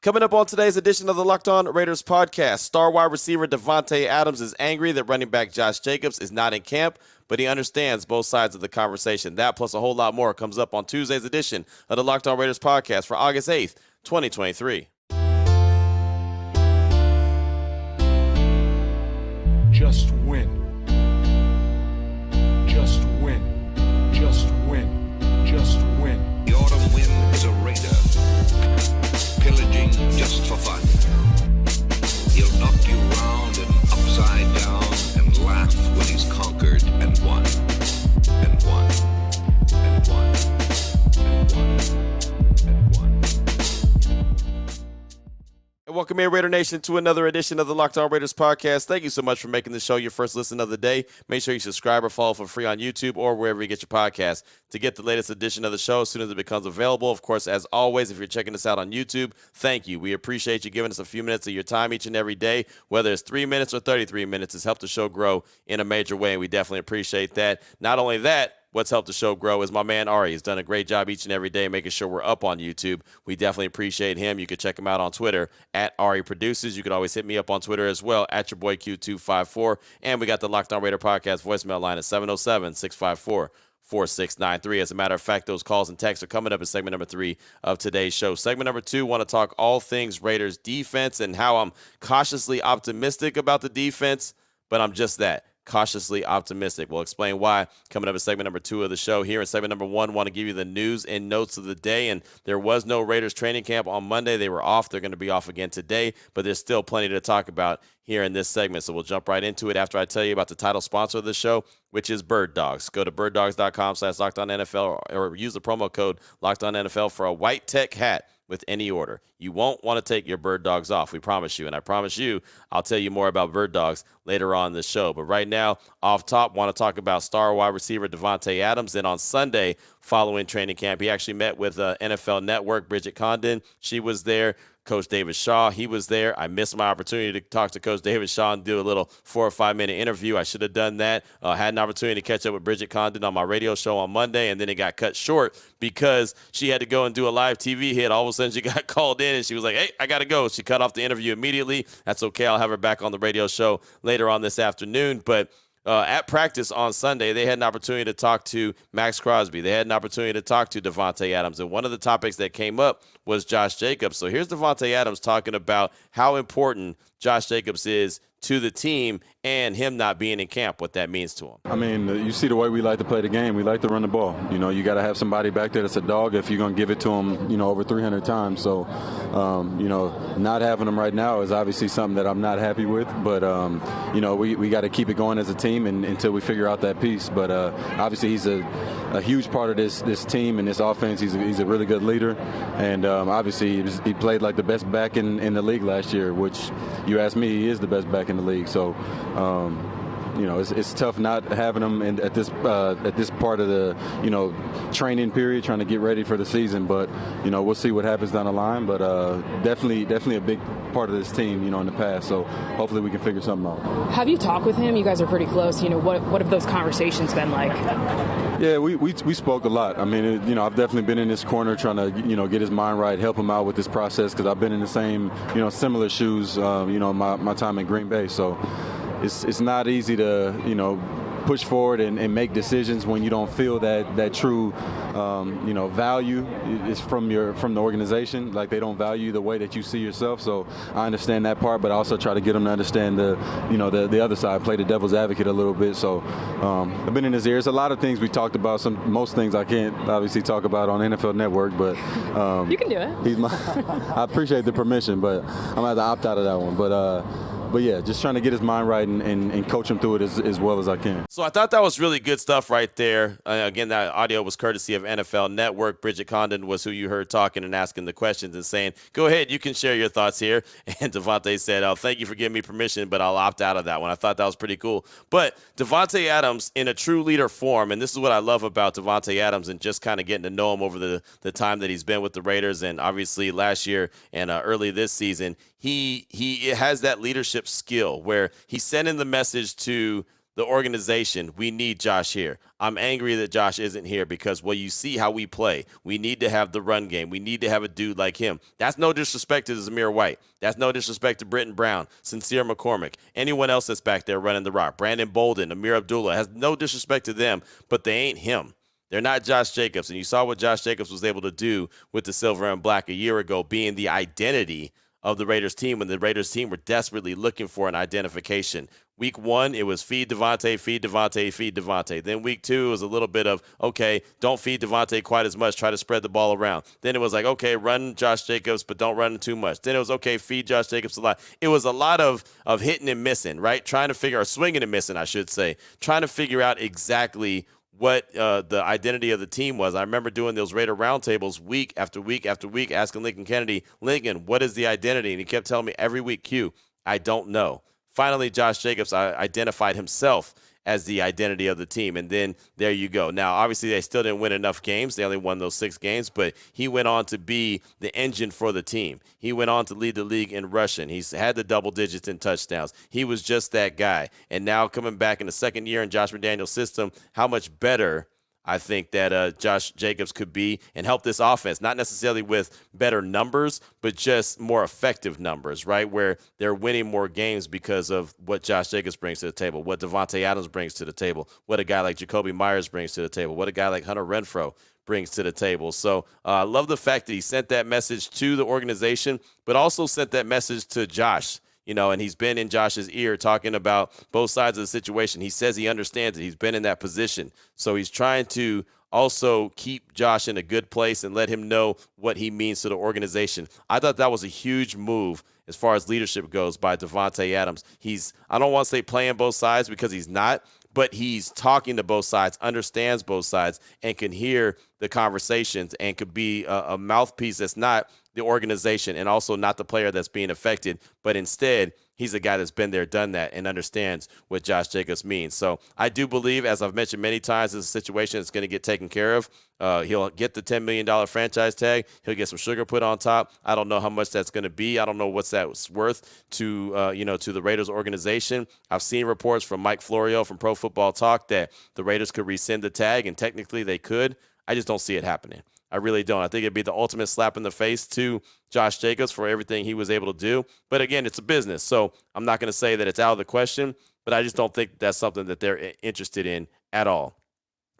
Coming up on today's edition of the Locked On Raiders podcast, star wide receiver Davante Adams is angry that running back Josh Jacobs is not in camp, but he understands both sides of the conversation. That plus a whole lot more comes up on Tuesday's edition of the Locked On Raiders podcast for August 8th, 2023. Just win. Just win. Just win. Just win. The autumn wind is a raider, pillaging just for fun. He'll knock you round and upside down and laugh when he's conquered and won. And won. And won. And won. And won. And welcome here, Raider Nation, to another edition of the Locked On Raiders podcast. Thank you so much for making the show your first listen of the day. Make sure you subscribe or follow for free on YouTube or wherever you get your podcasts to get the latest edition of the show as soon as it becomes available. Of course, as always, if you're checking us out on YouTube, thank you. We appreciate you giving us a few minutes of your time each and every day, whether it's 3 minutes or 33 minutes. It's helped the show grow in a major way, and we definitely appreciate that. Not only that, what's helped the show grow is my man Ari. He's done a great job each and every day making sure we're up on YouTube. We definitely appreciate him. You can check him out on Twitter at Ari Produces. You can always hit me up on Twitter as well at your boy Q254. And we got the Locked On Raider podcast voicemail line at 707-654-4693. As a matter of fact, those calls and texts are coming up in segment number 3 of today's show. Segment number 2, want to talk all things Raiders defense and how I'm cautiously optimistic about the defense, but I'm just that. Cautiously optimistic. We'll explain why coming up in segment number 2 of the show. Here in segment number 1, want to give you the news and notes of the day. And there was no Raiders training camp on Monday. They were off. They're going to be off again today, but there's still plenty to talk about here in this segment. So we'll jump right into it after I tell you about the title sponsor of the show, which is Bird Dogs. Go to birddogs.com/LockedOnNFL or use the promo code LockedOnNFL for a white tech hat with any order. You won't want to take your Bird Dogs off, we promise you. And I promise you, I'll tell you more about Bird Dogs later on in the show. But right now, off top, want to talk about star wide receiver Davante Adams. And on Sunday, following training camp, he actually met with NFL Network, Bridget Condon. She was there. Coach David Shaw, he was there. I missed my opportunity to talk to Coach David Shaw and do a little 4 or 5 minute interview. I should have done that. Had an opportunity to catch up with Bridget Condon on my radio show on Monday, and then it got cut short because she had to go and do a live TV hit. All of a sudden, she got called in, and she was like, hey, I got to go. She cut off the interview immediately. That's okay. I'll have her back on the radio show later on this afternoon. But at practice on Sunday, they had an opportunity to talk to Max Crosby. They had an opportunity to talk to Davante Adams. And one of the topics that came up was Josh Jacobs. So here's Davante Adams talking about how important Josh Jacobs is to the team and him not being in camp, what that means to him. I mean, you see the way we like to play the game. We like to run the ball. You know, you got to have somebody back there that's a dog if you're going to give it to him, over 300 times. So, not having him right now is obviously something that I'm not happy with. But, we got to keep it going as a team until we figure out that piece. But obviously he's a huge part of this team and this offense. He's a really good leader. And obviously he played like the best back in the league last year, which you ask me, he is the best back in the league. So, it's tough not having him at this part of the training period, trying to get ready for the season. But we'll see what happens down the line. But definitely a big part of this team, in the past. So hopefully we can figure something out. Have you talked with him? You guys are pretty close. What have those conversations been like? Yeah, we spoke a lot. I mean, I've definitely been in this corner trying to get his mind right, help him out with this process because I've been in the same similar shoes. My time in Green Bay. So it's not easy to push forward and make decisions when you don't feel that true value is from the organization. Like they don't value the way that you see yourself. So I understand that part, but I also try to get them to understand the other side, play the devil's advocate a little bit. So I've been in his ears. A lot of things we talked about. Most things I can't obviously talk about on NFL Network, but you can do it. I appreciate the permission, but I'm gonna have to opt out of that one. But yeah, just trying to get his mind right and coach him through it as well as I can. So I thought that was really good stuff right there. Again, that audio was courtesy of NFL Network. Bridget Condon was who you heard talking and asking the questions and saying, go ahead, you can share your thoughts here. And Davante said, oh, thank you for giving me permission, but I'll opt out of that one. I thought that was pretty cool. But Davante Adams in a true leader form, and this is what I love about Davante Adams and just kind of getting to know him over the time that he's been with the Raiders and obviously last year and early this season, he has that leadership skill where he's sending the message to the organization, we need Josh here. I'm angry that Josh isn't here because, well, you see how we play. We need to have the run game. We need to have a dude like him. That's no disrespect to Zamir White. That's no disrespect to Britton Brown, Sincere McCormick, anyone else that's back there running the rock. Brandon Bolden, Amir Abdullah, has no disrespect to them, but they ain't him. They're not Josh Jacobs. And you saw what Josh Jacobs was able to do with the silver and black a year ago, being the identity of the Raiders team when the Raiders team were desperately looking for an identification. Week 1, it was feed Devante, feed Devante, feed Devante. Then week 2, it was a little bit of, okay, don't feed Devante quite as much. Try to spread the ball around. Then it was like, okay, run Josh Jacobs, but don't run him too much. Then it was, okay, feed Josh Jacobs a lot. It was a lot of hitting and missing, right? Trying to figure, or swinging and missing, I should say. Trying to figure out exactly what the identity of the team was. I remember doing those Raider roundtables week after week after week, asking Lincoln Kennedy, Lincoln, what is the identity? And he kept telling me every week, Q, I don't know. Finally, Josh Jacobs identified himself as the identity of the team, and then there you go. Now, obviously, they still didn't win enough games. They only won those 6 games, but he went on to be the engine for the team. He went on to lead the league in rushing. He's had the double digits in touchdowns. He was just that guy. And now coming back in the second year in Josh McDaniels' system, how much better I think that Josh Jacobs could be and help this offense, not necessarily with better numbers, but just more effective numbers, right, where they're winning more games because of what Josh Jacobs brings to the table, what Davante Adams brings to the table, what a guy like Jacoby Myers brings to the table, what a guy like Hunter Renfrow brings to the table. So I love the fact that he sent that message to the organization, but also sent that message to Josh. And he's been in Josh's ear talking about both sides of the situation. He says he understands it. He's been in that position. So he's trying to also keep Josh in a good place and let him know what he means to the organization. I thought that was a huge move as far as leadership goes by Davante Adams. I don't want to say playing both sides because he's not, but he's talking to both sides, understands both sides, and can hear the conversations and could be a mouthpiece that's not the organization and also not the player that's being affected, but instead he's a guy that's been there, done that, and understands what Josh Jacobs means. So I do believe, as I've mentioned many times, this is a situation that's going to get taken care of. He'll get the $10 million franchise tag. He'll get some sugar put on top. I don't know how much that's going to be. I don't know what's that's worth to the Raiders organization. I've seen reports from Mike Florio from Pro Football Talk that the Raiders could rescind the tag, and technically they could. I just don't see it happening. I really don't. I think it'd be the ultimate slap in the face to Josh Jacobs for everything he was able to do. But again, it's a business, so I'm not going to say that it's out of the question, but I just don't think that's something that they're interested in at all.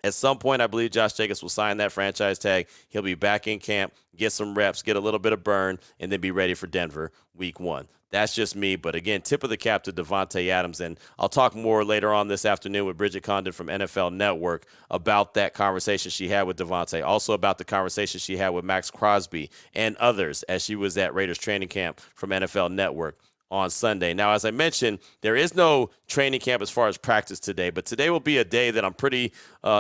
At some point, I believe Josh Jacobs will sign that franchise tag. He'll be back in camp, get some reps, get a little bit of burn, and then be ready for Denver week 1. That's just me. But again, tip of the cap to Davante Adams. And I'll talk more later on this afternoon with Bridget Condon from NFL Network about that conversation she had with Davante. Also about the conversation she had with Max Crosby and others as she was at Raiders training camp from NFL Network on Sunday. Now, as I mentioned, there is no training camp as far as practice today, but today will be a day that I'm pretty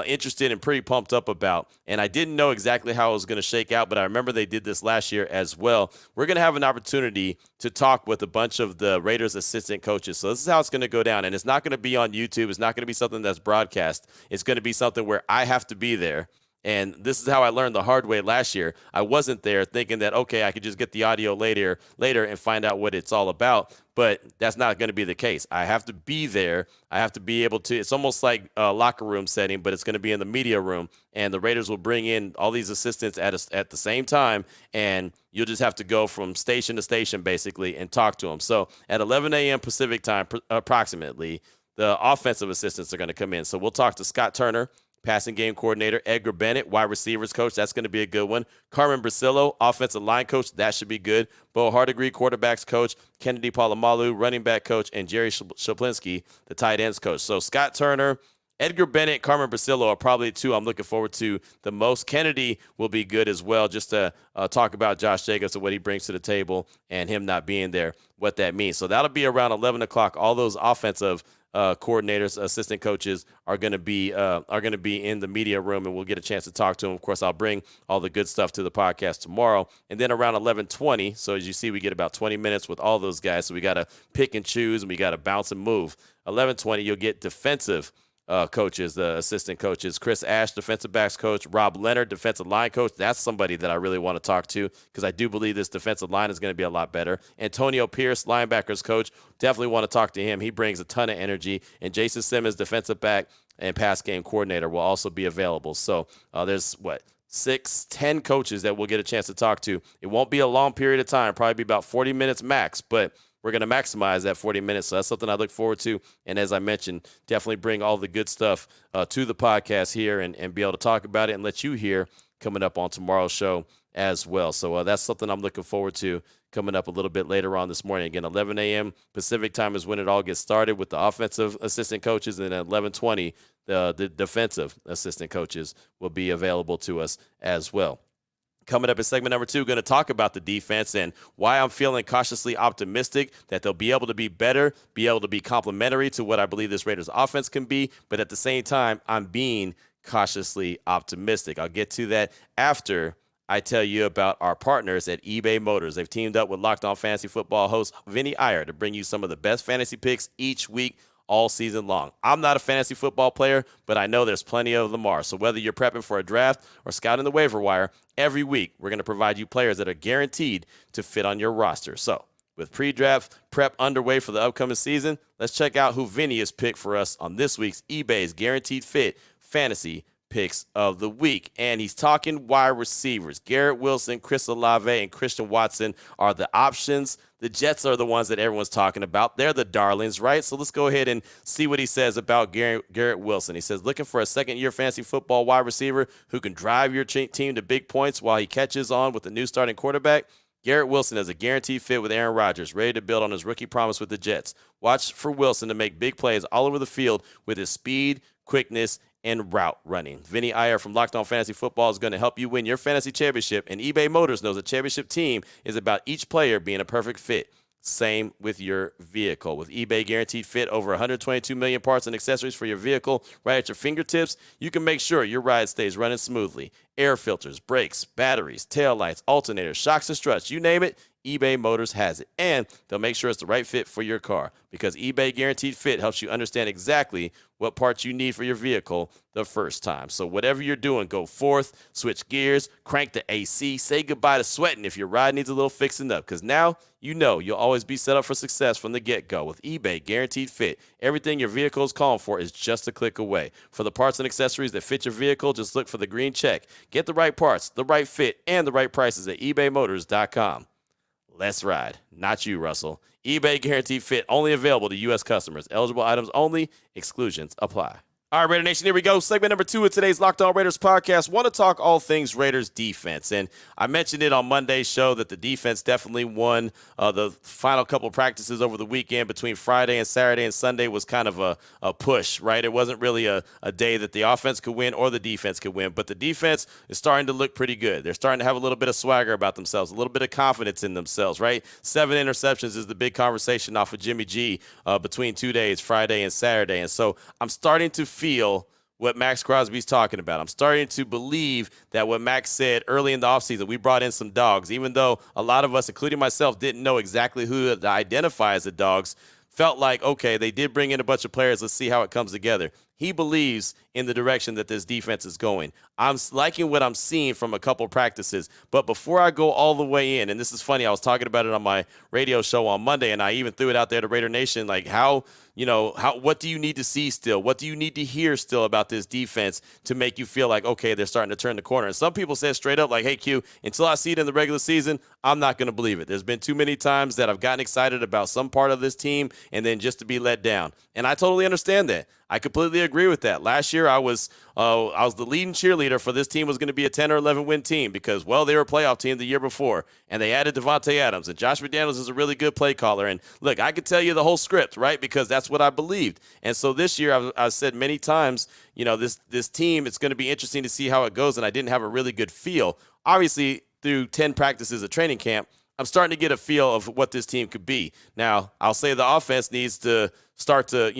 interested and pretty pumped up about. And I didn't know exactly how it was going to shake out, but I remember they did this last year as well. We're going to have an opportunity to talk with a bunch of the Raiders assistant coaches. So this is how it's going to go down. And it's not going to be on YouTube. It's not going to be something that's broadcast. It's going to be something where I have to be there. And this is how I learned the hard way last year. I wasn't there thinking that, okay, I could just get the audio later and find out what it's all about. But that's not going to be the case. I have to be there. I have to be able to. It's almost like a locker room setting, but it's going to be in the media room. And the Raiders will bring in all these assistants at the same time. And you'll just have to go from station to station, basically, and talk to them. So at 11 a.m. Pacific time, approximately, the offensive assistants are going to come in. So we'll talk to Scott Turner, passing game coordinator, Edgar Bennett, wide receivers coach. That's going to be a good one. Carmen Brasillo, offensive line coach. That should be good. Bo Hardegree, quarterbacks coach. Kennedy Palamalu, running back coach. And Jerry Shaplinski, the tight ends coach. So Scott Turner, Edgar Bennett, Carmen Brasillo are probably two I'm looking forward to the most. Kennedy will be good as well, just to talk about Josh Jacobs and what he brings to the table and him not being there, what that means. So that'll be around 11 o'clock. All those offensive coordinators, assistant coaches are going to be in the media room, and we'll get a chance to talk to them. Of course, I'll bring all the good stuff to the podcast tomorrow. And then around 11:20, so as you see, we get about 20 minutes with all those guys. So we got to pick and choose, and we got to bounce and move. 11:20, you'll get defensive coaches, the assistant coaches. Chris Ash, defensive backs coach. Rob Leonard, defensive line coach. That's somebody that I really want to talk to because I do believe this defensive line is going to be a lot better. Antonio Pierce, linebackers coach. Definitely want to talk to him. He brings a ton of energy. And Jason Simmons, defensive back and pass game coordinator, will also be available. So there's 10 coaches that we'll get a chance to talk to. It won't be a long period of time, probably be about 40 minutes max, but we're going to maximize that 40 minutes. So that's something I look forward to. And as I mentioned, definitely bring all the good stuff to the podcast here and be able to talk about it and let you hear coming up on tomorrow's show as well. So that's something I'm looking forward to coming up a little bit later on this morning. Again, 11 a.m. Pacific time is when it all gets started with the offensive assistant coaches, and at 11:20, the defensive assistant coaches will be available to us as well. Coming up in segment number 2, going to talk about the defense and why I'm feeling cautiously optimistic that they'll be able to be better, be able to be complementary to what I believe this Raiders offense can be, but at the same time, I'm being cautiously optimistic. I'll get to that after I tell you about our partners at eBay Motors. They've teamed up with Locked On Fantasy Football host Vinny Iyer to bring you some of the best fantasy picks each week, all season long. I'm not a fantasy football player, but I know there's plenty of them are. So whether you're prepping for a draft or scouting the waiver wire, every week we're going to provide you players that are guaranteed to fit on your roster. So with pre-draft prep underway for the upcoming season, let's check out who Vinny has picked for us on this week's eBay's Guaranteed Fit Fantasy Picks of the Week. And he's talking wide receivers. Garrett Wilson, Chris Olave, and Christian Watson are the options. The Jets are the ones that everyone's talking about. They're the darlings, right? So let's go ahead and see what he says about Garrett Wilson. He says, looking for a second-year fantasy football wide receiver who can drive your team to big points while he catches on with the new starting quarterback? Garrett Wilson is a guaranteed fit with Aaron Rodgers, ready to build on his rookie promise with the Jets. Watch for Wilson to make big plays all over the field with his speed, quickness, and route running. Vinny Iyer from Locked On Fantasy Football is going to help you win your fantasy championship, and eBay Motors knows a championship team is about each player being a perfect fit. Same with your vehicle. With eBay Guaranteed Fit, over 122 million parts and accessories for your vehicle right at your fingertips, you can make sure your ride stays running smoothly. Air filters, brakes, batteries, taillights, alternators, shocks and struts, you name it, eBay Motors has it. And they'll make sure it's the right fit for your car because eBay Guaranteed Fit helps you understand exactly what parts you need for your vehicle the first time. So whatever you're doing, go forth, switch gears, crank the AC, say goodbye to sweating if your ride needs a little fixing up because now you know you'll always be set up for success from the get-go with eBay Guaranteed Fit. Everything your vehicle is calling for is just a click away. For the parts and accessories that fit your vehicle, just look for the green check. Get the right parts, the right fit, and the right prices at ebaymotors.com. Let's ride. Not you, Russell. eBay Guaranteed Fit, only available to U.S. customers. Eligible items only. Exclusions apply. All right, Raider Nation, here we go. Segment number 2 of today's Locked On Raiders podcast. Want to talk all things Raiders defense. And I mentioned it on Monday's show that the defense definitely won. The final couple of practices over the weekend between Friday and Saturday and Sunday was kind of a push, right? It wasn't really a day that the offense could win or the defense could win. But the defense is starting to look pretty good. They're starting to have a little bit of swagger about themselves, a little bit of confidence in themselves, right? 7 interceptions is the big conversation off of Jimmy G between 2 days, Friday and Saturday. And so I'm starting to feel what Max Crosby's talking about. I'm starting to believe that what Max said early in the offseason, we brought in some dogs, even though a lot of us, including myself, didn't know exactly who to identify as the dogs, felt like, okay, they did bring in a bunch of players. Let's see how it comes together. He believes in the direction that this defense is going. I'm liking what I'm seeing from a couple practices. But before I go all the way in, and this is funny, I was talking about it on my radio show on Monday, and I even threw it out there to Raider Nation, like what do you need to see still? What do you need to hear still about this defense to make you feel like, okay, they're starting to turn the corner? And some people said straight up, like, hey, Q, until I see it in the regular season, I'm not going to believe it. There's been too many times that I've gotten excited about some part of this team and then just to be let down. And I totally understand that. I completely agree with that. Last year, I was the leading cheerleader for this team was going to be a 10 or 11 win team because, well, they were a playoff team the year before, and they added Davante Adams, and Josh McDaniels is a really good play caller. And look, I could tell you the whole script, right, because that's what I believed. And so this year, I've said many times, this team, it's going to be interesting to see how it goes, and I didn't have a really good feel. Obviously, through 10 practices of training camp, I'm starting to get a feel of what this team could be. Now, I'll say the offense needs to start to,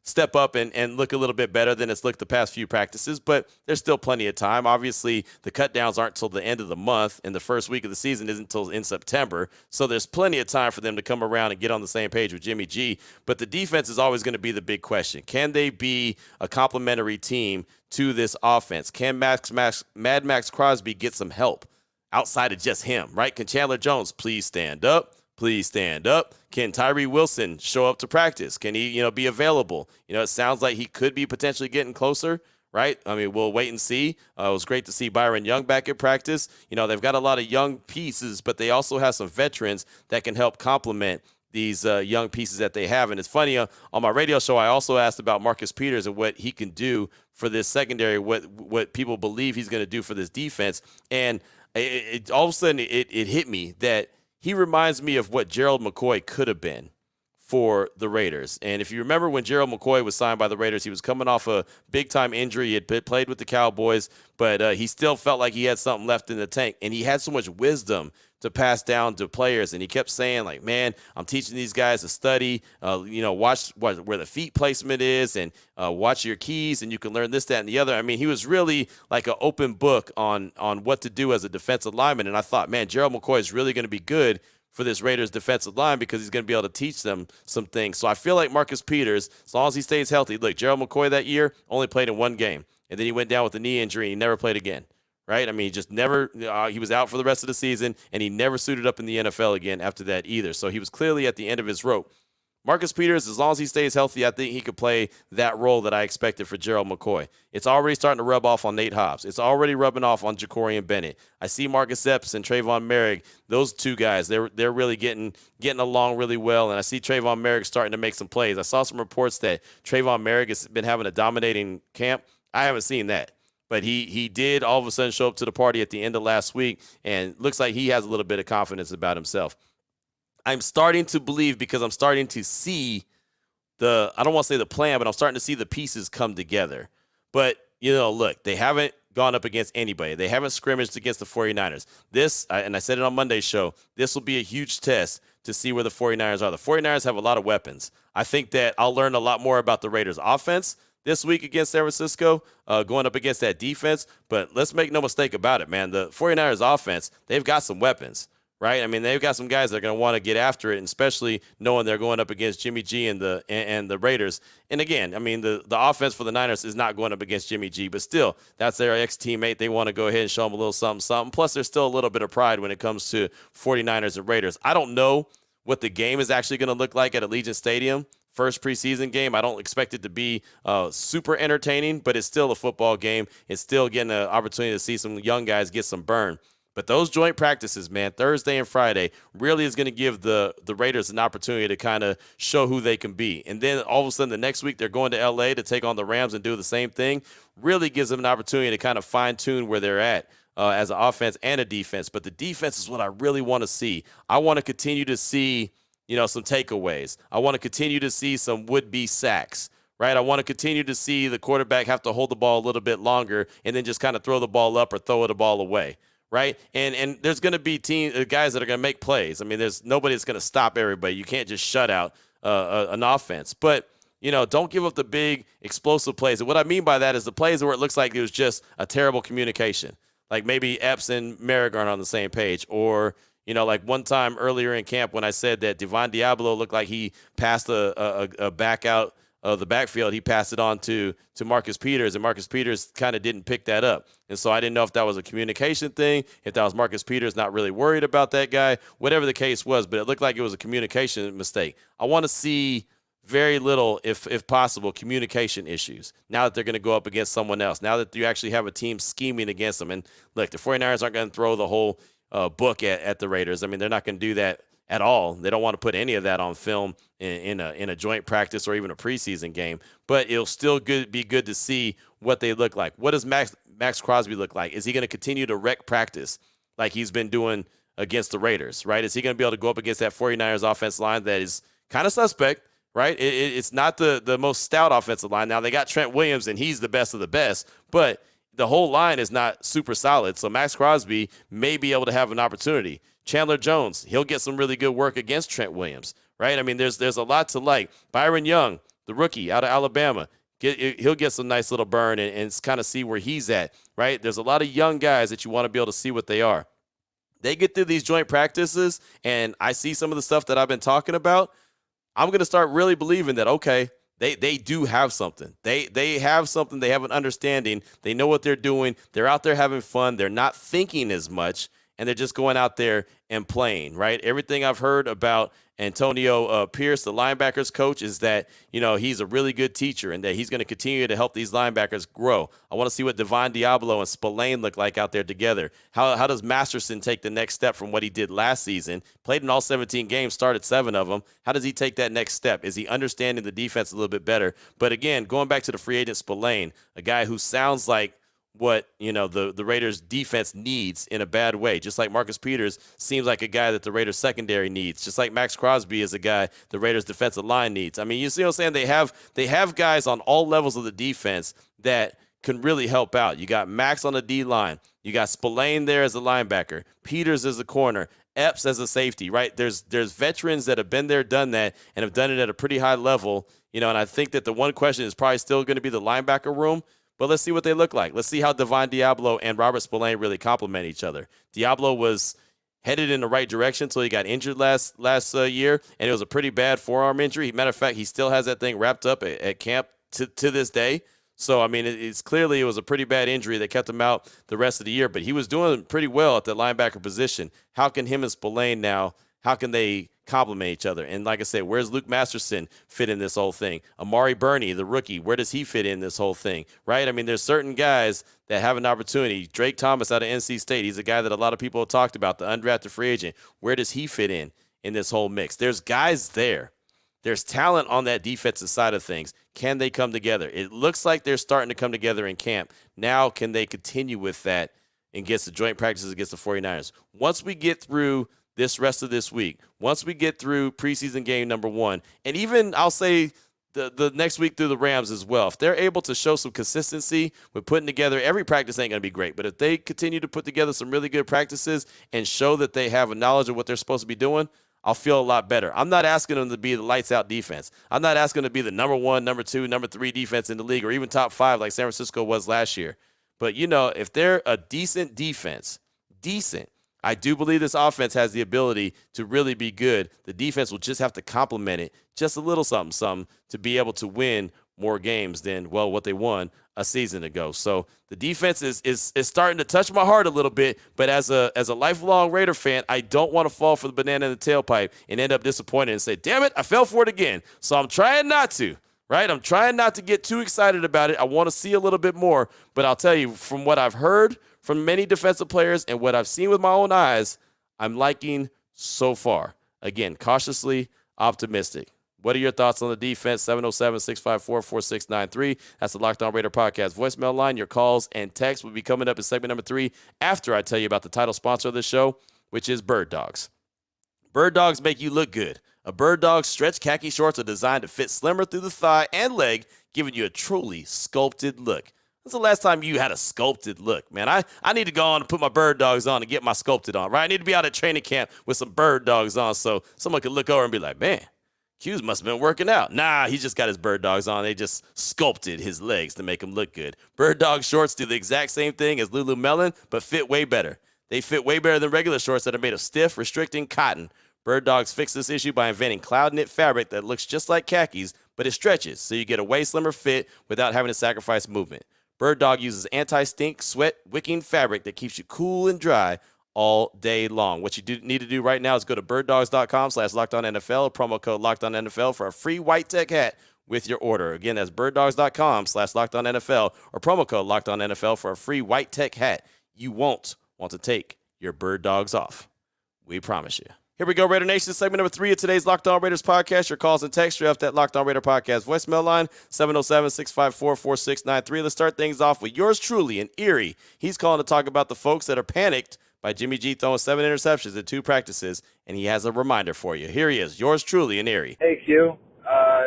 step up and look a little bit better than it's looked the past few practices, but there's still plenty of time. Obviously, the cut downs aren't till the end of the month, and the first week of the season isn't until in September, so there's plenty of time for them to come around and get on the same page with Jimmy G. But the defense is always going to be the big question. Can they be a complementary team to this offense? Can Mad Max Crosby get some help outside of just him, right? Can Chandler Jones please stand up? Please stand up. Can Tyree Wilson show up to practice? Can he, be available? It sounds like he could be potentially getting closer, right? I mean, we'll wait and see. It was great to see Byron Young back at practice. They've got a lot of young pieces, but they also have some veterans that can help complement these young pieces that they have. And it's funny, on my radio show, I also asked about Marcus Peters and what he can do for this secondary, what people believe he's going to do for this defense. And it all of a sudden it hit me that he reminds me of what Gerald McCoy could have been for the Raiders. And if you remember when Gerald McCoy was signed by the Raiders, he was coming off a big-time injury. He had played with the Cowboys, but he still felt like he had something left in the tank. And he had so much wisdom to pass down to players. And he kept saying, like, man, I'm teaching these guys to study, watch where the feet placement is and watch your keys, and you can learn this, that, and the other. I mean, he was really like an open book on what to do as a defensive lineman. And I thought, man, Gerald McCoy is really going to be good for this Raiders defensive line because he's going to be able to teach them some things. So I feel like Marcus Peters, as long as he stays healthy, look, Gerald McCoy that year only played in one game, and then he went down with a knee injury and he never played again. Right? I mean, he just never he was out for the rest of the season, and he never suited up in the NFL again after that either. So he was clearly at the end of his rope. Marcus Peters, as long as he stays healthy, I think he could play that role that I expected for Gerald McCoy. It's already starting to rub off on Nate Hobbs. It's already rubbing off on Jacorian Bennett. I see Marcus Epps and Trayvon Merrick. Those two guys, they're really getting along really well, and I see Trayvon Merrick starting to make some plays. I saw some reports that Trayvon Merrick has been having a dominating camp. I haven't seen that. But he did all of a sudden show up to the party at the end of last week, and looks like he has a little bit of confidence about himself. I'm starting to believe because I'm starting to see I don't want to say the plan, but I'm starting to see the pieces come together. But, look, they haven't gone up against anybody. They haven't scrimmaged against the 49ers. And I said it on Monday's show, this will be a huge test to see where the 49ers are. The 49ers have a lot of weapons. I think that I'll learn a lot more about the Raiders' offense this week against San Francisco, going up against that defense. But let's make no mistake about it, man. The 49ers offense, they've got some weapons, right? I mean, they've got some guys that are going to want to get after it, and especially knowing they're going up against Jimmy G and the Raiders. And again, I mean, the offense for the Niners is not going up against Jimmy G, but still, that's their ex-teammate. They want to go ahead and show them a little something. Plus, there's still a little bit of pride when it comes to 49ers and Raiders. I don't know what the game is actually going to look like at Allegiant Stadium. First preseason game. I don't expect it to be super entertaining, but it's still a football game. It's still getting an opportunity to see some young guys get some burn. But those joint practices, man, Thursday and Friday, really is going to give the Raiders an opportunity to kind of show who they can be. And then all of a sudden the next week they're going to L.A. to take on the Rams and do the same thing. Really gives them an opportunity to kind of fine-tune where they're at as an offense and a defense. But the defense is what I really want to see. I want to continue to see some takeaways. I want to continue to see some would-be sacks, right? I want to continue to see the quarterback have to hold the ball a little bit longer and then just kind of throw the ball up or throw the ball away, right? And there's going to be guys that are going to make plays. I mean, there's nobody that's going to stop everybody. You can't just shut out an offense. But, don't give up the big explosive plays. And what I mean by that is the plays where it looks like it was just a terrible communication. Like maybe Epps and Merrick aren't on the same page, or like one time earlier in camp when I said that Devon Diablo looked like he passed a back out of the backfield, he passed it on to Marcus Peters, and Marcus Peters kind of didn't pick that up. And so I didn't know if that was a communication thing, if that was Marcus Peters not really worried about that guy, whatever the case was, but it looked like it was a communication mistake. I want to see very little, if possible, communication issues now that they're going to go up against someone else, now that you actually have a team scheming against them. And look, the 49ers aren't going to throw the whole book at the Raiders. I mean, they're not going to do that at all. They don't want to put any of that on film in a joint practice or even a preseason game. But it'll still be good to see what they look like. What does Max Crosby look like? Is he going to continue to wreck practice like he's been doing against the Raiders, right? Is he going to be able to go up against that 49ers offensive line that is kind of suspect, right? It's not the most stout offensive line. Now, they got Trent Williams, and he's the best of the best, but the whole line is not super solid. So Max Crosby may be able to have an opportunity. Chandler Jones, he'll get some really good work against Trent Williams, right? I mean, there's a lot to like. Byron Young, the rookie out of Alabama. He'll get some nice little burn and kind of see where he's at, right? There's a lot of young guys that you want to be able to see what they are. They get through these joint practices, and I see some of the stuff that I've been talking about. I'm going to start really believing that, okay, they do have something. They have something. They have an understanding. They know what they're doing. They're out there having fun. They're not thinking as much, and they're just going out there and playing, right? Everything I've heard about Antonio Pierce, the linebackers coach, is that, he's a really good teacher and that he's going to continue to help these linebackers grow. I want to see what Devon Diablo and Spillane look like out there together. How does Masterson take the next step from what he did last season? Played in all 17 games, started 7 of them. How does he take that next step? Is he understanding the defense a little bit better? But again, going back to the free agent Spillane, a guy who sounds like what the Raiders defense needs in a bad way. Just like Marcus Peters seems like a guy that the Raiders secondary needs. Just like Max Crosby is a guy the Raiders defensive line needs. I mean, you see what I'm saying? They have guys on all levels of the defense that can really help out. You got Max on the D line. You got Spillane there as a linebacker. Peters as a corner. Epps as a safety, right? There's veterans that have been there, done that, and have done it at a pretty high level. And I think that the one question is probably still going to be the linebacker room. But let's see what they look like. Let's see how Devon Diablo and Robert Spillane really complement each other. Diablo was headed in the right direction until he got injured last year, and it was a pretty bad forearm injury. Matter of fact, he still has that thing wrapped up at camp to this day. So, I mean, it was a pretty bad injury that kept him out the rest of the year. But he was doing pretty well at the linebacker position. How can him and Spillane now, how can they complement each other? And like I said, where's Luke Masterson fit in this whole thing? Amari Burney, the rookie, where does he fit in this whole thing, right? I mean, there's certain guys that have an opportunity. Drake Thomas out of NC State, he's a guy that a lot of people have talked about, the undrafted free agent. Where does he fit in this whole mix? There's guys there. There's talent on that defensive side of things. Can they come together? It looks like they're starting to come together in camp. Now, can they continue with that against the joint practices against the 49ers? Once we get through this rest of this week, once we get through preseason game number 1, and even I'll say the next week through the Rams as well, if they're able to show some consistency with putting together, every practice ain't going to be great, but if they continue to put together some really good practices and show that they have a knowledge of what they're supposed to be doing, I'll feel a lot better. I'm not asking them to be the lights-out defense. I'm not asking them to be the number 1, number 2, number 3 defense in the league or even top 5 like San Francisco was last year. But, if they're a decent defense, I do believe this offense has the ability to really be good. The defense will just have to complement it just a little something to be able to win more games than, what they won a season ago. So the defense is starting to touch my heart a little bit, but as a lifelong Raider fan, I don't want to fall for the banana in the tailpipe and end up disappointed and say, damn it, I fell for it again. So I'm trying not to, right? I'm trying not to get too excited about it. I want to see a little bit more, but I'll tell you, from what I've heard from many defensive players and what I've seen with my own eyes, I'm liking so far. Again, cautiously optimistic. What are your thoughts on the defense? 707-654-4693. That's the Locked On Raider podcast voicemail line. Your calls and texts will be coming up in segment number 3 after I tell you about the title sponsor of the show, which is Bird Dogs. Bird Dogs make you look good. A Bird Dog stretch khaki shorts are designed to fit slimmer through the thigh and leg, giving you a truly sculpted look. When's the last time you had a sculpted look, man? I need to go on and put my Bird Dogs on and get my sculpted on, right? I need to be out at training camp with some Bird Dogs on so someone could look over and be like, man, Hughes must have been working out. Nah, he just got his Bird Dogs on. They just sculpted his legs to make him look good. Bird Dog shorts do the exact same thing as Lululemon, but fit way better. They fit way better than regular shorts that are made of stiff, restricting cotton. Bird Dogs fix this issue by inventing cloud knit fabric that looks just like khakis, but it stretches, so you get a way slimmer fit without having to sacrifice movement. Bird Dog uses anti-stink, sweat-wicking fabric that keeps you cool and dry all day long. What you need to do right now is go to birddogs.com/LockedOnNFL, promo code LockedOnNFL for a free white tech hat with your order. Again, that's birddogs.com/LockedOnNFL or promo code LockedOnNFL for a free white tech hat. You won't want to take your Bird Dogs off. We promise you. Here we go, Raider Nation. Segment number 3 of today's Locked On Raiders podcast. Your calls and texts are off that Locked On Raider podcast voicemail line, 707-654-4693. Let's start things off with yours truly in Erie. He's calling to talk about the folks that are panicked by Jimmy G throwing 7 interceptions in 2 practices, and he has a reminder for you. Here he is, yours truly in Erie. Hey, Q.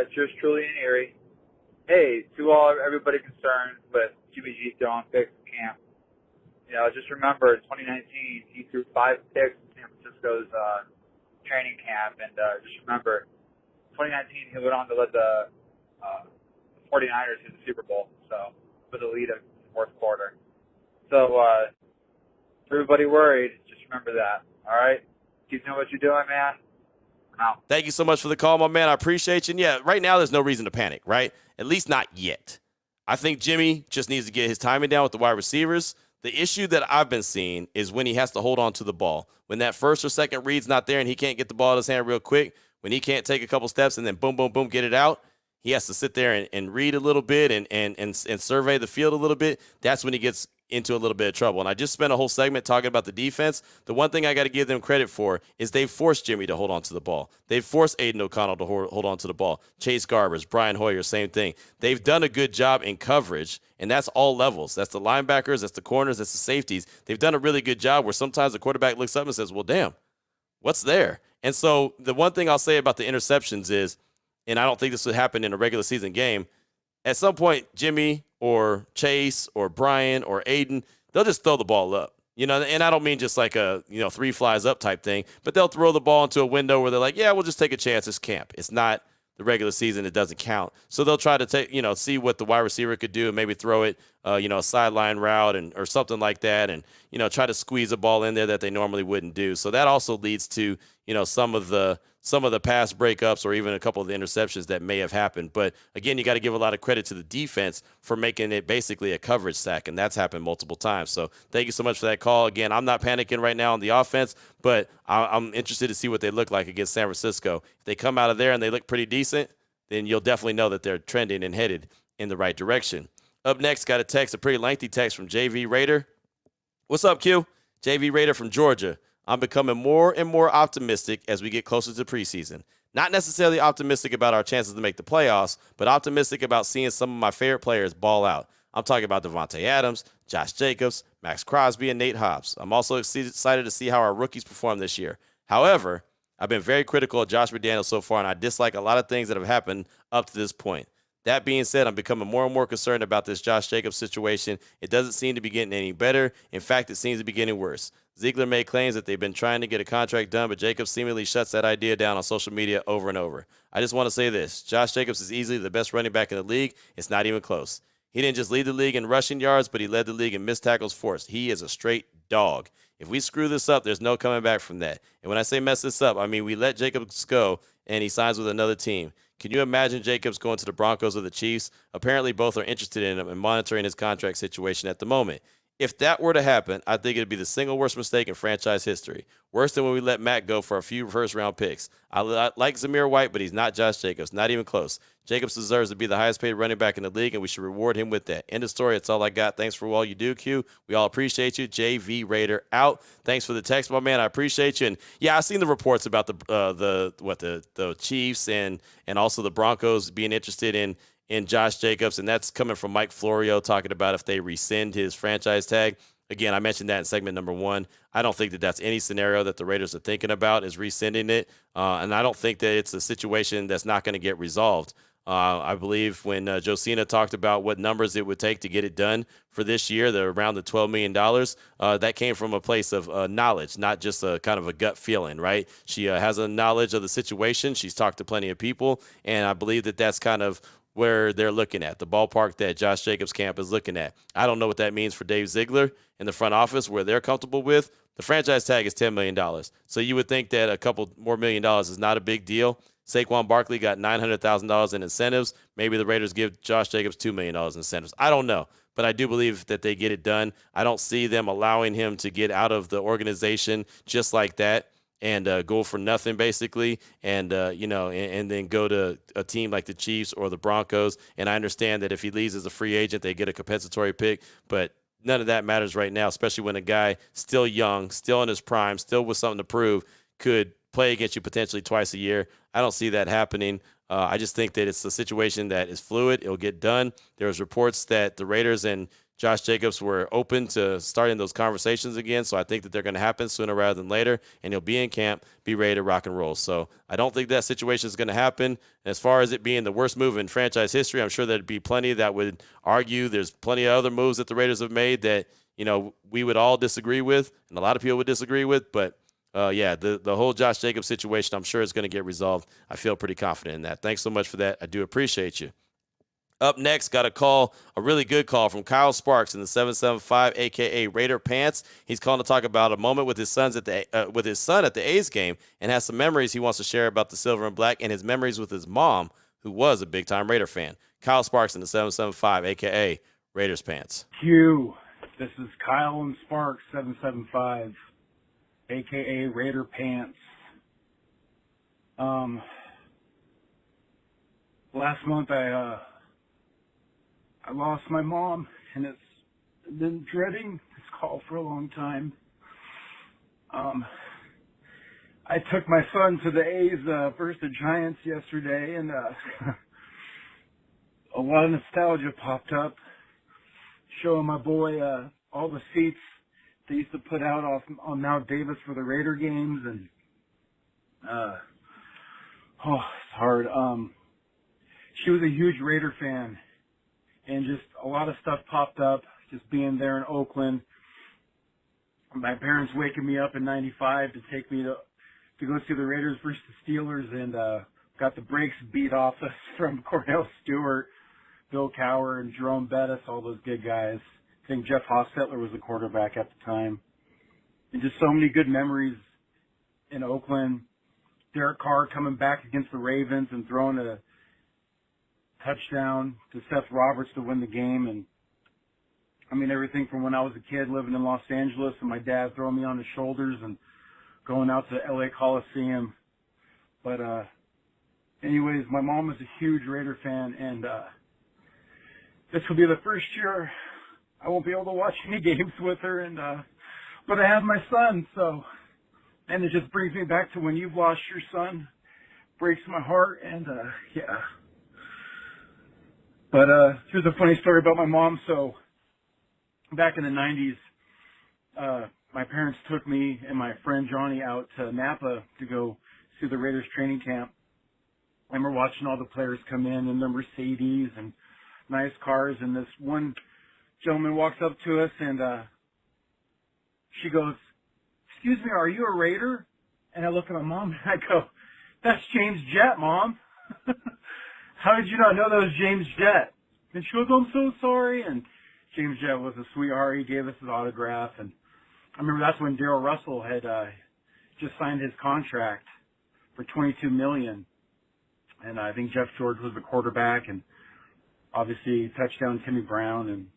It's yours truly in Erie. Hey, to everybody concerned with Jimmy G throwing picks in camp, just remember, in 2019, he threw 5 picks in San Francisco's training camp, and just remember, 2019, he went on to lead the the 49ers to the Super Bowl, so with a lead in the fourth quarter. So everybody worried, just remember that. All right? Keep doing what you're doing, man. I'm out. Thank you so much for the call, my man. I appreciate you. And yeah, right now there's no reason to panic, right? At least not yet. I think Jimmy just needs to get his timing down with the wide receivers. The issue that I've been seeing is when he has to hold on to the ball. When that first or second read's not there and he can't get the ball in his hand real quick, when he can't take a couple steps and then boom, boom, boom, get it out, he has to sit there and read a little bit and survey the field a little bit. That's when he gets into a little bit of trouble. And I just spent a whole segment talking about the defense. The one thing I got to give them credit for is they've forced Jimmy to hold on to the ball. They've forced Aiden O'Connell to hold on to the ball. Chase Garbers, Brian Hoyer, same thing. They've done a good job in coverage, and that's all levels. That's the linebackers, that's the corners, that's the safeties. They've done a really good job where sometimes the quarterback looks up and says, well, damn, what's there? And so the one thing I'll say about the interceptions is, and I don't think this would happen in a regular season game, at some point, Jimmy or Chase or Brian or Aiden, they'll just throw the ball up. And I don't mean just like a, 3 flies up type thing, but they'll throw the ball into a window where they're like, yeah, we'll just take a chance. It's camp. It's not the regular season. It doesn't count. So they'll try to take, see what the wide receiver could do and maybe throw it, a sideline route or something like that. And, try to squeeze a ball in there that they normally wouldn't do. So that also leads to, some of the pass breakups or even a couple of the interceptions that may have happened. But again, you got to give a lot of credit to the defense for making it basically a coverage sack, and that's happened multiple times. So thank you so much for that call. Again, I'm not panicking right now on the offense, but I'm interested to see what they look like against San Francisco. If they come out of there and they look pretty decent, then you'll definitely know that they're trending and headed in the right direction. Up next, got a pretty lengthy text from JV Raider. What's up, Q? JV Raider from Georgia. I'm becoming more and more optimistic as we get closer to preseason. Not necessarily optimistic about our chances to make the playoffs, but optimistic about seeing some of my favorite players ball out. I'm talking about Davante Adams, Josh Jacobs, Max Crosby, and Nate Hobbs. I'm also excited to see how our rookies perform this year. However, I've been very critical of Josh McDaniels so far, and I dislike a lot of things that have happened up to this point. That being said, I'm becoming more and more concerned about this Josh Jacobs situation. It doesn't seem to be getting any better. In fact, it seems to be getting worse. Ziegler made claims that they've been trying to get a contract done, but Jacobs seemingly shuts that idea down on social media over and over. I just want to say this. Josh Jacobs is easily the best running back in the league. It's not even close. He didn't just lead the league in rushing yards, but he led the league in missed tackles forced. He is a straight dog. If we screw this up, there's no coming back from that. And when I say mess this up, I mean we let Jacobs go and he signs with another team. Can you imagine Jacobs going to the Broncos or the Chiefs? Apparently both are interested in him and monitoring his contract situation at the moment. If that were to happen, I think it would be the single worst mistake in franchise history. Worse than when we let Matt go for a few first-round picks. I like Zamir White, but he's not Josh Jacobs. Not even close. Jacobs deserves to be the highest-paid running back in the league, and we should reward him with that. End of story. That's all I got. Thanks for all you do, Q. We all appreciate you. JV Raider out. Thanks for the text, my man. I appreciate you. And yeah, I've seen the reports about the Chiefs and also the Broncos being interested in Josh Jacobs, and that's coming from Mike Florio talking about if they rescind his franchise tag. Again, I mentioned that in segment number 1. I don't think that that's any scenario that the Raiders are thinking about is rescinding it, and I don't think that it's a situation that's not going to get resolved. I believe when Josina talked about what numbers it would take to get it done for this year, they're around the $12 million. That came from a place of knowledge, not just a kind of a gut feeling, right? She has a knowledge of the situation. She's talked to plenty of people, and I believe that that's kind of where they're looking at, the ballpark that Josh Jacobs' camp is looking at. I don't know what that means for Dave Ziegler in the front office, where they're comfortable with. The franchise tag is $10 million. So you would think that a couple more $1 million is not a big deal. Saquon Barkley got $900,000 in incentives. Maybe the Raiders give Josh Jacobs $2 million in incentives. I don't know, but I do believe that they get it done. I don't see them allowing him to get out of the organization just like that and go for nothing basically, and and then go to a team like the Chiefs or the Broncos. And I understand that if he leaves as a free agent, they get a compensatory pick, but none of that matters right now, especially when a guy still young, still in his prime, still with something to prove, could play against you potentially twice a year. I don't see that happening. I just think that it's a situation that is fluid. It'll get done. There's reports that the Raiders and Josh Jacobs were open to starting those conversations again, so I think that they're going to happen sooner rather than later, and he'll be in camp, be ready to rock and roll. So I don't think that situation is going to happen. As far as it being the worst move in franchise history, I'm sure there'd be plenty that would argue. There's plenty of other moves that the Raiders have made that, we would all disagree with, and a lot of people would disagree with, but the whole Josh Jacobs situation, I'm sure it's going to get resolved. I feel pretty confident in that. Thanks so much for that. I do appreciate you. Up next, got a really good call from Kyle Sparks in the 775, a.k.a. Raider Pants. He's calling to talk about a moment with his son at the A's game and has some memories he wants to share about the silver and black and his memories with his mom, who was a big-time Raider fan. Kyle Sparks in the 775, a.k.a. Raiders Pants. Q. This is Kyle and Sparks, 775, a.k.a. Raider Pants. Last month I lost my mom, and it's been dreading this call for a long time. I took my son to the A's versus the Giants yesterday, and a lot of nostalgia popped up, showing my boy all the seats they used to put out on Mount Davis for the Raider games, and it's hard. She was a huge Raider fan, and just a lot of stuff popped up, just being there in Oakland. My parents waking me up in 95 to take me to go see the Raiders versus the Steelers, and got the brakes beat off us from Cornell Stewart, Bill Cowher, and Jerome Bettis, all those good guys. I think Jeff Hostetler was the quarterback at the time. And just so many good memories in Oakland. Derek Carr coming back against the Ravens and throwing a touchdown to Seth Roberts to win the game. And I mean, everything from when I was a kid living in Los Angeles and my dad throwing me on his shoulders and going out to LA Coliseum. But anyways, my mom was a huge Raider fan, and this will be the first year I won't be able to watch any games with her, and but I have my son, so, and it just brings me back to when you've lost your son. Breaks my heart, and yeah. But here's a funny story about my mom. So back in the 90s, my parents took me and my friend Johnny out to Napa to go see the Raiders training camp. And we're watching all the players come in their Mercedes and nice cars. And this one gentleman walks up to us, and she goes, "Excuse me, are you a Raider?" And I look at my mom and I go, "That's James Jett, Mom." "How did you not know that was James Jett?" And she goes, "I'm so sorry." And James Jett was a sweetheart. He gave us his autograph. And I remember that's when Darrell Russell had just signed his contract for $22 million. And I think Jeff George was the quarterback, and obviously touchdown Timmy Brown.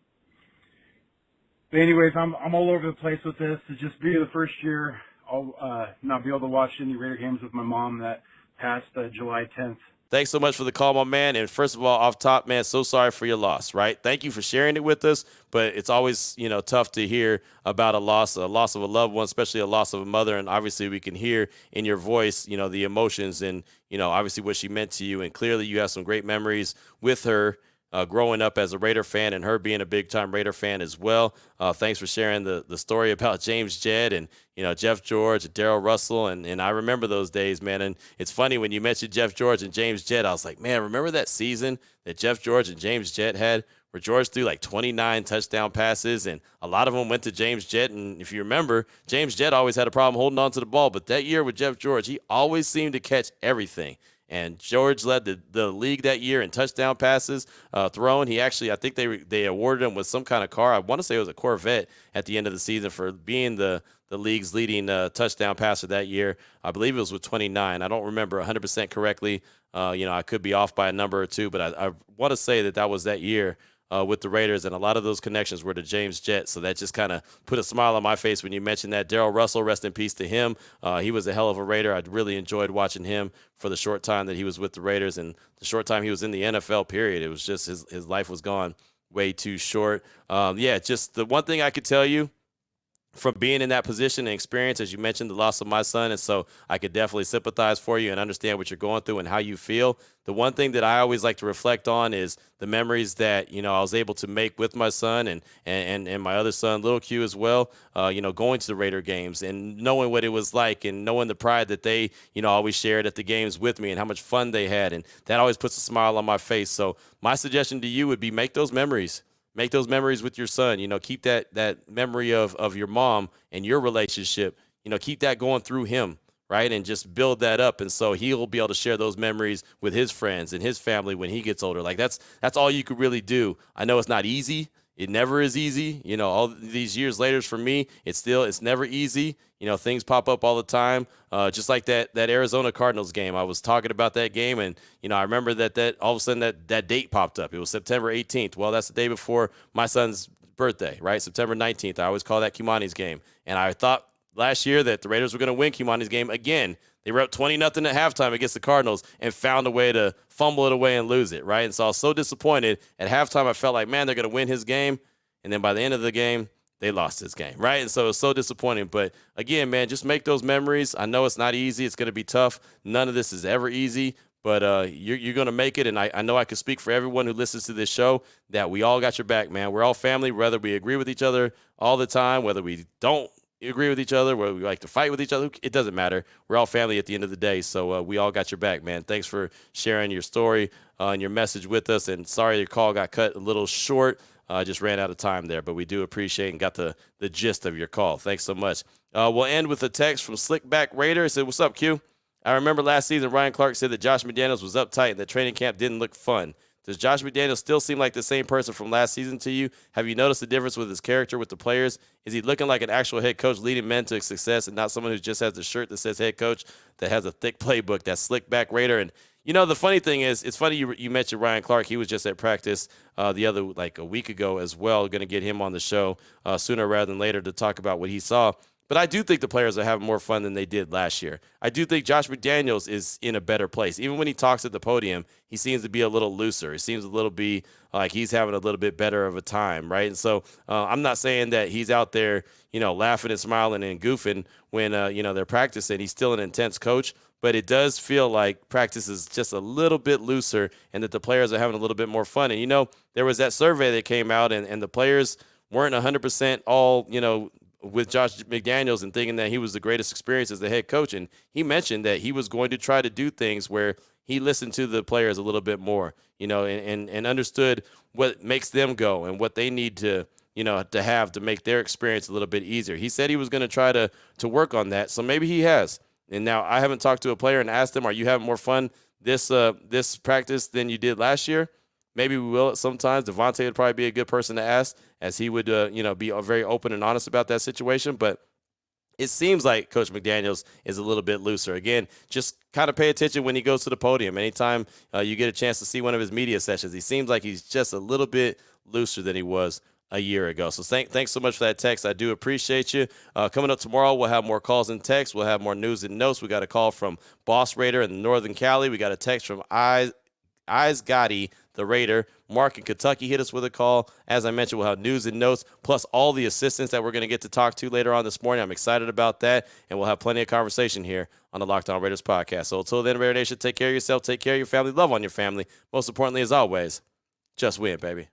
But anyways, I'm all over the place with this. To just be the first year I'll not be able to watch any Raider games with my mom that passed July 10th. Thanks so much for the call, my man. And first of all, off top, man, so sorry for your loss, right? Thank you for sharing it with us, but it's always, tough to hear about a loss of a loved one, especially a loss of a mother. And obviously we can hear in your voice, the emotions and, obviously what she meant to you. And clearly you have some great memories with her growing up as a Raider fan and her being a big-time Raider fan as well. Thanks for sharing the story about James Jett and, Jeff George and Darrell Russell. And I remember those days, man. And it's funny when you mentioned Jeff George and James Jett, I was like, man, remember that season that Jeff George and James Jett had where George threw like 29 touchdown passes, and a lot of them went to James Jett. And if you remember, James Jett always had a problem holding on to the ball. But that year with Jeff George, he always seemed to catch everything. And George led the league that year in touchdown passes thrown. He actually, I think they awarded him with some kind of car. I want to say it was a Corvette at the end of the season for being the league's leading touchdown passer that year. I believe it was with 29. I don't remember 100% correctly. I could be off by a number or two, but I want to say that was that year with the Raiders, and a lot of those connections were to James Jett. So that just kind of put a smile on my face when you mentioned that. Darrell Russell, rest in peace to him. He was a hell of a Raider. I really enjoyed watching him for the short time that he was with the Raiders and the short time he was in the NFL, period. It was just his life was gone way too short. Just the one thing I could tell you from being in that position and experience, as you mentioned, the loss of my son, and so I could definitely sympathize for you and understand what you're going through and how you feel. The one thing that I always like to reflect on is the memories that, I was able to make with my son and my other son, Little Q, as well, going to the Raider games and knowing what it was like and knowing the pride that they, always shared at the games with me and how much fun they had. And that always puts a smile on my face. So my suggestion to you would be make those memories. Make those memories with your son. Keep that memory of your mom and your relationship. Keep that going through him, right, and just build that up. And so he'll be able to share those memories with his friends and his family when he gets older. Like that's all you could really do. I know it's not easy. It never is easy. You know, all these years later for me, it's never easy. You know, things pop up all the time. Just like that Arizona Cardinals game. I was talking about that game, and, you know, I remember that all of a sudden that date popped up. It was September 18th. Well, that's the day before my son's birthday, right? September 19th. I always call that Kimani's game. And I thought last year that the Raiders were going to win Kimani's game again. They were up 20-0 at halftime against the Cardinals and found a way to fumble it away and lose it, right? And so I was so disappointed. At halftime, I felt like, man, they're going to win his game. And then by the end of the game, they lost his game, right? And so it was so disappointing. But, again, man, just make those memories. I know it's not easy. It's going to be tough. None of this is ever easy. But you're going to make it, and I know I can speak for everyone who listens to this show that we all got your back, man. We're all family, whether we agree with each other all the time, whether we don't agree with each other, whether we like to fight with each other. It doesn't matter. We're all family at the end of the day, so we all got your back, man. Thanks for sharing your story and your message with us, and sorry your call got cut a little short. Just ran out of time there, but we do appreciate and got the gist of your call. Thanks so much. We'll end with a text from Slickback Raider. It said, what's up, Q? I remember last season Ryan Clark said that Josh McDaniels was uptight and that training camp didn't look fun. Does Josh McDaniels still seem like the same person from last season to you? Have you noticed the difference with his character with the players? Is he looking like an actual head coach leading men to success and not someone who just has the shirt that says head coach that has a thick playbook? That's Slickback Raider. And, you know, the funny thing is, it's funny you mentioned Ryan Clark. He was just at practice a week ago as well. Going to get him on the show sooner rather than later to talk about what he saw. But I do think the players are having more fun than they did last year. I do think Josh McDaniels is in a better place. Even when he talks at the podium, he seems to be a little looser. It seems a little bit like he's having a little bit better of a time, right? And so I'm not saying that he's out there, you know, laughing and smiling and goofing when, they're practicing. He's still an intense coach. But it does feel like practice is just a little bit looser and that the players are having a little bit more fun. And, you know, there was that survey that came out and the players weren't 100% all, you know, with Josh McDaniels and thinking that he was the greatest experience as the head coach. And he mentioned that he was going to try to do things where he listened to the players a little bit more, you know, and understood what makes them go and what they need to, you know, to have to make their experience a little bit easier. He said he was going to try to work on that. So maybe he has. And now I haven't talked to a player and asked them, are you having more fun this practice than you did last year? Maybe we will at sometimes. Devante would probably be a good person to ask, as he would, be very open and honest about that situation. But it seems like Coach McDaniels is a little bit looser. Again, just kind of pay attention when he goes to the podium. Anytime you get a chance to see one of his media sessions, he seems like he's just a little bit looser than he was a year ago. So thanks so much for that text. I do appreciate you. Coming up tomorrow, we'll have more calls and texts. We'll have more news and notes. We got a call from Boss Raider in Northern Cali. We got a text from Eyes Gotti, the Raider. Mark in Kentucky hit us with a call. As I mentioned, we'll have news and notes, plus all the assistants that we're going to get to talk to later on this morning. I'm excited about that, and we'll have plenty of conversation here on the Locked On Raiders podcast. So until then, Raider Nation, take care of yourself, take care of your family, love on your family. Most importantly, as always, just win, baby.